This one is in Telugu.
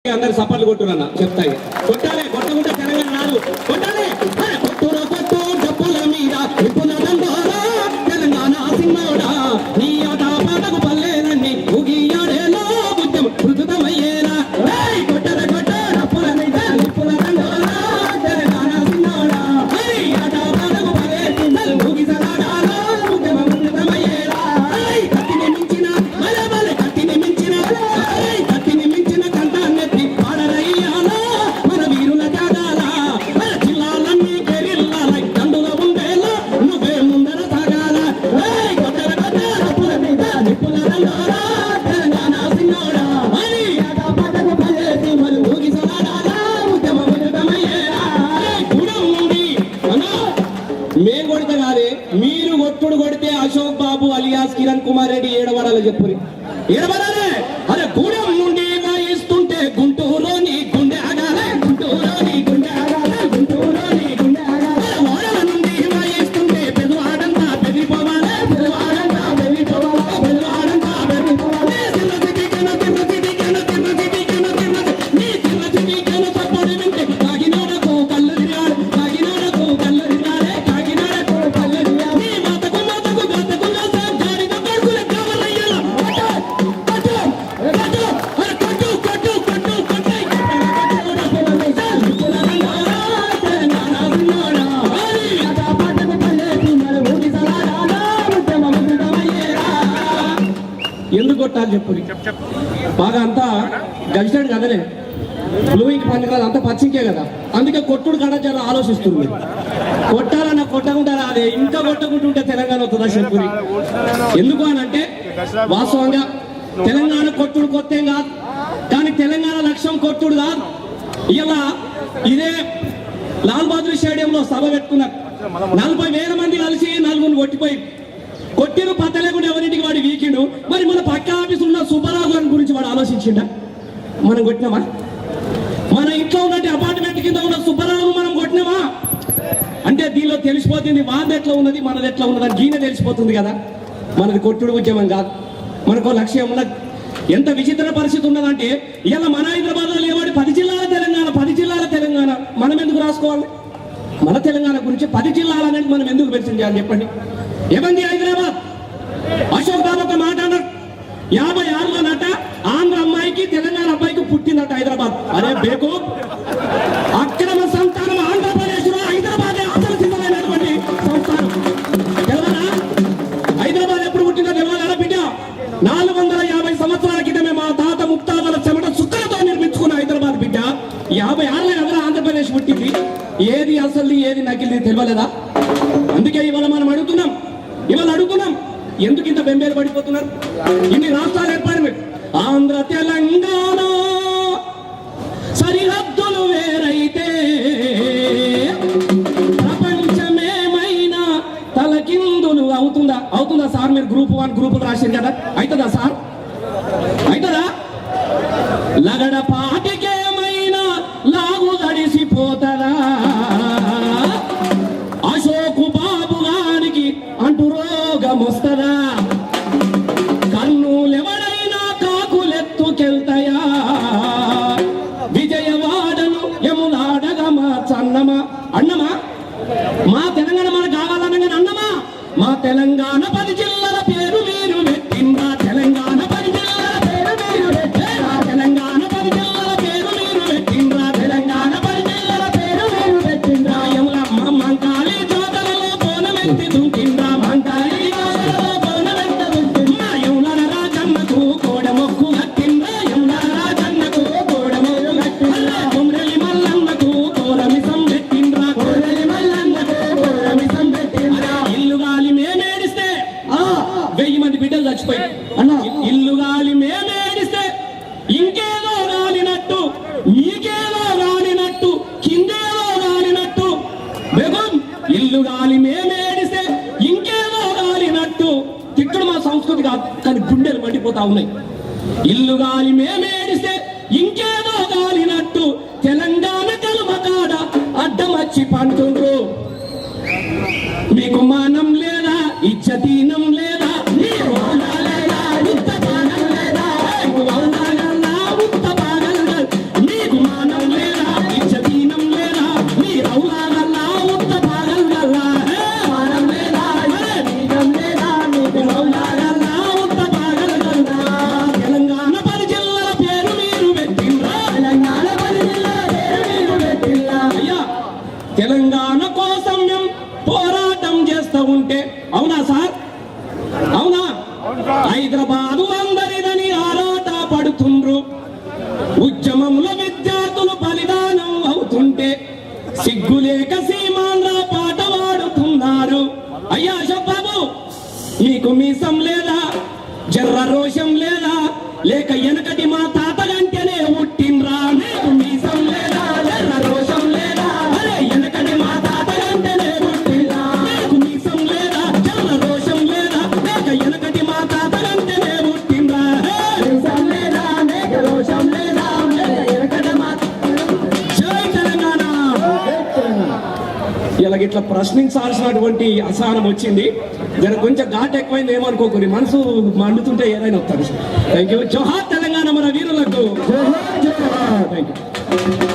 అందరు సపర్లు కొట్టురన్న చెప్తాయి కొట్టాలి కొట్టకుంటే తెలంగాణ రాదు కొట్టాలి కొట్టురా కొట్టు డప్పుల మీద విప్పుల దండోరా తెలంగాణ సిన్నోడా నీ ఆట పాటకు పల్లేనన్ని ఉగియాడేలో బుద్ధం మృదుతమయ్యేలా కొట్టర కొట్ట డప్పుల మీద విప్పుల దండోరా తెలంగాణ సిన్నోడా నీ ఆట పాటకు పల్లేనన్ని ఉగిసలాడాలా బుద్ధం మృదుతమయ్యేలా కత్తిని మించిన మలబల కత్తిని మించిన కత్తిని మించిన కంటాన్ని పాడరయ్యాలా మన వీరుల జాగాల మన జిల్లాలన్నీ కెరిల్లాలై దండుగా ఉండేలా నువ్వే ముందర సాగాల కొట్టర కొట్ట డప్పుల మీద నిప్పుల దండోరా తెలంగాణ సిన్నోడా అని ఆట పాటకు పల్లేసి మలు ఊగిసలాడాలా ఉద్యమ ఉద్యమయ్యేలా గుడం నుండి అన్నా మేం కొడితే కాదే మీరు కొట్టుడు కొడితే అశోక్ బాబు అలియాస్ కిరణ్ కుమార్ రెడ్డి ఏడవడాలి చెప్పురి ఏడవడాలే అరే గూడెం నుండి వాయిస్తుంటే గుంటూరులోని గుండె ఆగాలే గుంటూరులోని గుండె ఆగాలే గుంటూరులోని గుండె ఆగాలే వాడల నుండి వాయిస్తుంటే పెదవాడంతా బెదిరిపోవాలే పెదవాడంతా బెదిరిపోవాలే పెదవాడంతా బెదిరిపోవాలే నీ తిన్న తప్పుడు వింటే కాకినాడకు కల్లరిరాడు కాకినాడకు కల్లరిరాడే కాకినాడకు కల్లరిరా నీ మాతకు గాతకు గాడిద కొడుకుల కావలయ్యాల ఎందుకు కొట్టాలి చెప్పు బాగా అంతా గడిచాడు కదనే బ్లూయింగ్ పని కదా అంతా పచ్చింకే కదా అందుకే కొట్టుడు కడ చాలా ఆలోచిస్తుంది కొట్టాలన్నా కొట్టకుండా రాదే ఇంకా కొట్టకుంటుంటే తెలంగాణ అవుతుందా చెప్పురి ఎందుకు అని అంటే వాస్తవంగా తెలంగాణ కొట్టుడు కొత్తేం కాదు కానీ తెలంగాణ లక్ష్యం కొట్టుడు కాదు ఇలా ఇదే లాల్ బహదూర్ స్టేడియంలో సభ పెట్టుకున్నారు 40,000 మంది కలిసి నలుగురు కొట్టిపోయి కొట్టిరు పత్త లేకుండా ఎవరింటికి వాడు వీకిండు మరి మన పక్క ఆఫీసు ఉన్న సుబ్బారావు గారి గురించి వాడు ఆలోచించిండా మనం కొట్టినామా మన ఇంట్లో ఉన్నట్టు అపార్ట్మెంట్ కింద ఉన్న సుబ్బారావు మనం కొట్టినామా అంటే దీనిలో తెలిసిపోతుంది వాది ఎట్లా ఉన్నది మనది ఎట్లా ఉన్నది అని గీనే తెలిసిపోతుంది కదా మనది కొట్టుడు ఉద్యమం కాదు మనకు లక్ష్యం ఉన్నది ఎంత విచిత్ర పరిస్థితి ఉన్నదంటే ఇలా మన హైదరాబాద్లో లేవాడి 10 జిల్లాల తెలంగాణ మనం ఎందుకు రాసుకోవాలి మన తెలంగాణ గురించి 10 జిల్లాలు అనేది మనం ఎందుకు మెన్షన్ చేయాలి చెప్పండి ఏమంది హైదరాబాద్ అశోక్ బాబు ఒక మాట అన్నారు 56లో నట ఆంధ్ర అమ్మాయికి తెలంగాణ అబ్బాయికి పుట్టిందట హైదరాబాద్ అరే బేకు అక్రమ సంతానం ఆంధ్రప్రదేశ్ లో హైదరాబాద్ అసలు సిద్ధమైనటువంటి సంస్థానం తెలవదా హైదరాబాద్ ఎప్పుడు పుట్టిందో తెలవాలా బిడ్డ 450 సంవత్సరాల క్రితమే మా తాత ముక్తాతల చెమట సుక్కలతో నిర్మించుకున్న హైదరాబాద్ బిడ్డ 56లో ఎవరు ఆంధ్రప్రదేశ్ పుట్టింది ఏది అసలు ఏది నకిలిది తెలియలేదా అందుకే ఇవాళ మనం అడుగుతున్నాం ఎందుకు ఇంత బెంబేలు పడిపోతున్నారు ఇన్ని రాష్ట్రాలు ఏర్పడి ఆంధ్ర తెలంగాణ సరిహద్దులు వేరైతే ప్రపంచమేమైనా తలకిందులు అవుతుందా సార్ మీరు గ్రూప్ 1 గ్రూపులు రాశారు కదా అవుతుందా సార్ అవుతుందా లగడ పాటికేమైనా లాగు తడిసిపోతారా అశోకు బాబు గారికి అంటూ రోగం వస్తుందా కన్నులెవడైనా కాకులెత్తుకెళ్తాయా విజయవాడను యములాడగా మా చన్నమా అన్నమా మా తెలంగాణ మనకు కావాలనగానే అన్నమా మా తెలంగాణ 10 జిల్లాల పేరు మీరు పెట్టిందా తెలంగాణ 10 జిల్లాల పేరు మీరు పెట్టిందా తెలంగాణ 10 జిల్లాల పేరు మీరు పెట్టిందా తెలంగాణ 10 జిల్లాల పేరు మీరు పెట్టిందా యములమ్మ మంకాళి జాతరలో బోనమెత్తి దుంకిందా మంకాళి జాతరలో బోనమెత్తి దుంకిందా యముల రాజన్నకు కోడమొక్కు కట్టిందా యముల రాజన్నకు కోడమొక్కు కట్టిందా కొమ్రెలి మల్లన్నకు కోరమిసం పెట్టిందా కొమ్రెలి మల్లన్నకు కోరమిసం పెట్టిందా ఇల్లు గాలి మేమేడిస్తే 1000 మంది బిడ్డలు చచ్చిపోయి అన్న ఇల్లు గాలి మేమేడిస్తే ఇంకేదో గాలినట్టు మీకేదో గాలినట్టు కిందేదో గాలినట్టు బెగం ఇల్లు గాలి మేమేడిస్తే ఇంకేదో గాలినట్టు తిట్టుడు మా సంస్కృతి కాదు కానీ గుండెలు మండిపోతా ఉన్నాయి ఇల్లు గాలి మేమేడిస్తే ఇంకేదో గాలినట్టు తెలంగాణ కలుమకాడ అడ్డమచ్చి పంటుండ్రు మీకు మానం లేదా ఇజ్జతీనం లేదా మీరు లేదా ఉత్తపానం లేదా ఉత్త ఉద్యమంలో విద్యార్థులు బలిదానం అవుతుంటే సిగ్గులేక సీమాంధ్ర పాట పాడుతున్నారు. అయ్యా అశోక్ బాబు, నీకు మీసం లేదా, జర్ర రోషం లేదా, లేక వెనకటి మా తాతగంటేనే పుట్టిండ్రా? నీకు మీసం లేదా, జర్ర రోషం లేదా, అరే వెనకటి మా తాతగంటేనే పుట్టిండ్రా? నీకు మీసం లేదా, జర్ర రోషం లేదా, లేక వెనకటి మా తాతగంటేనే పుట్టిండ్రా? మీసం లేదా, లేక రోషం లేదా, వెనకటి మా జై తెలంగాణ. ఇలాగ ఇట్లా ప్రశ్నించాల్సినటువంటి అసహనం వచ్చింది. జర కొంచెం ఘాట్ ఎక్కువైంది ఏమనుకోకూరి, మనసు మండుతుంటే ఏదైనా వస్తారు. Thank you. జోహార్ తెలంగాణ మన వీరులకు. Thank you.